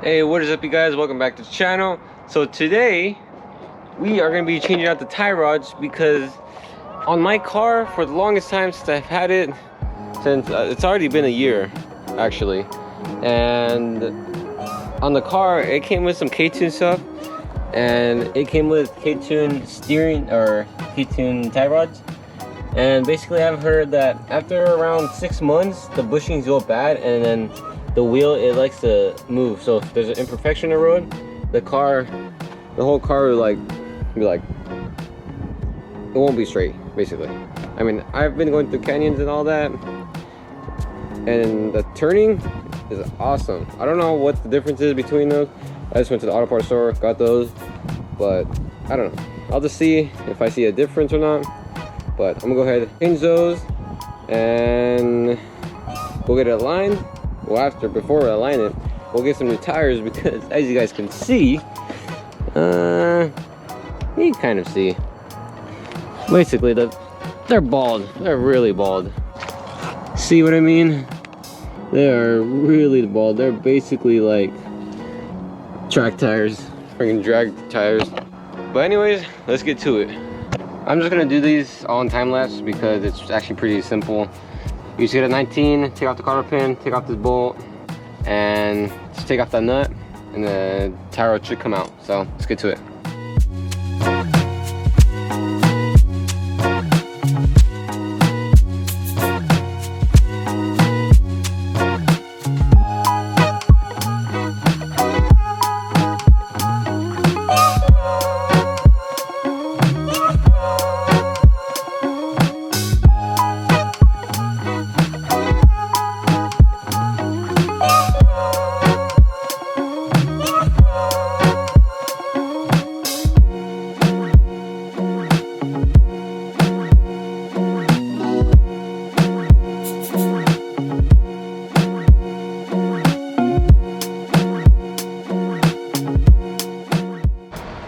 Hey, what is up, you guys? Welcome back to the channel. So today we are going to be changing out the tie rods because on my car, for the longest time since I've had it, since it's already been a year actually, and on the car it came with some K-Tune stuff, and it came with K-Tune steering or K-Tune tie rods. And basically I've heard that after around 6 months the bushings go bad, and then the wheel, it likes to move. So if there's an imperfection in the road, the whole car will be like, it won't be straight, basically. I mean, I've been going through canyons and all that, and the turning is awesome. I don't know what the difference is between those. I just went to the auto parts store, got those, but I don't know. I'll just see if I see a difference or not. But I'm gonna go ahead and change those, and we'll get it aligned. Well, before we align it, we'll get some new tires because, as you guys can see, you can kind of see. Basically, they're bald. They're really bald. See what I mean? They are really bald. They're basically like track tires, freaking drag tires. But anyways, let's get to it. I'm just gonna do these all in time lapse because it's actually pretty simple. You just get a 19, take off the cotter pin, take off this bolt, and just take off that nut, and the tie rod should come out. So let's get to it.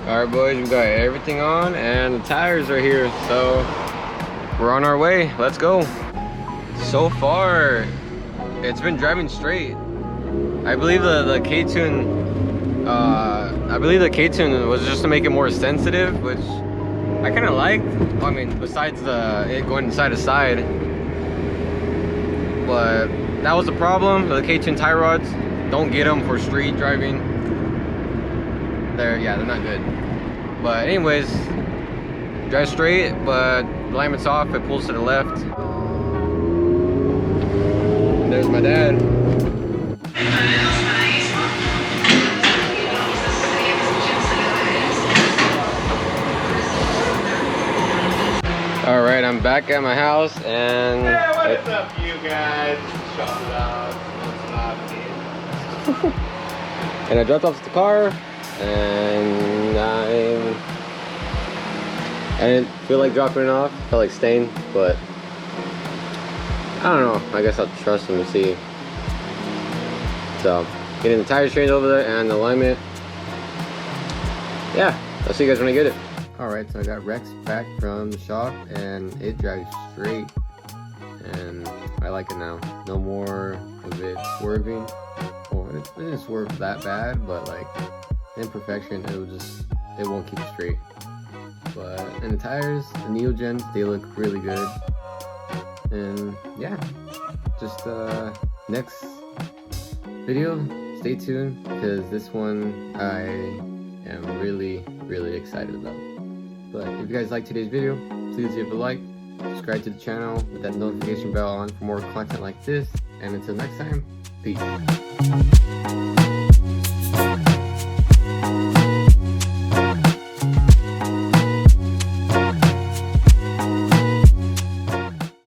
Alright boys, we got everything on and the tires are here, so we're on our way. Let's go. So far, it's been driving straight. I believe the K-Tune, was just to make it more sensitive, which I kind of liked. I mean, besides it going side to side, but that was the problem. The K-Tune tie rods, don't get them for street driving. They're not good. But anyways, drive straight, but alignment's off. It pulls to the left. There's my dad. All right, I'm back at my house, and what is up, you guys? Shout out. And I dropped off the car, and I didn't feel like dropping it off. Felt like staying, but I don't know. I guess I'll trust him and see. So getting the tires changed over there and the alignment. Yeah, I'll see you guys when I get it. All right, so I got Rex back from the shop, and it drives straight, and I like it now. No more of it swerving. Well, it didn't swerve that bad, but like imperfection, it won't keep it straight. But and the tires, the Neogens, they look really good. And yeah, just next video, stay tuned, because this one I am really excited about. But if you guys like today's video, please leave a like, subscribe to the channel with that notification bell on for more content like this, and until next time, peace.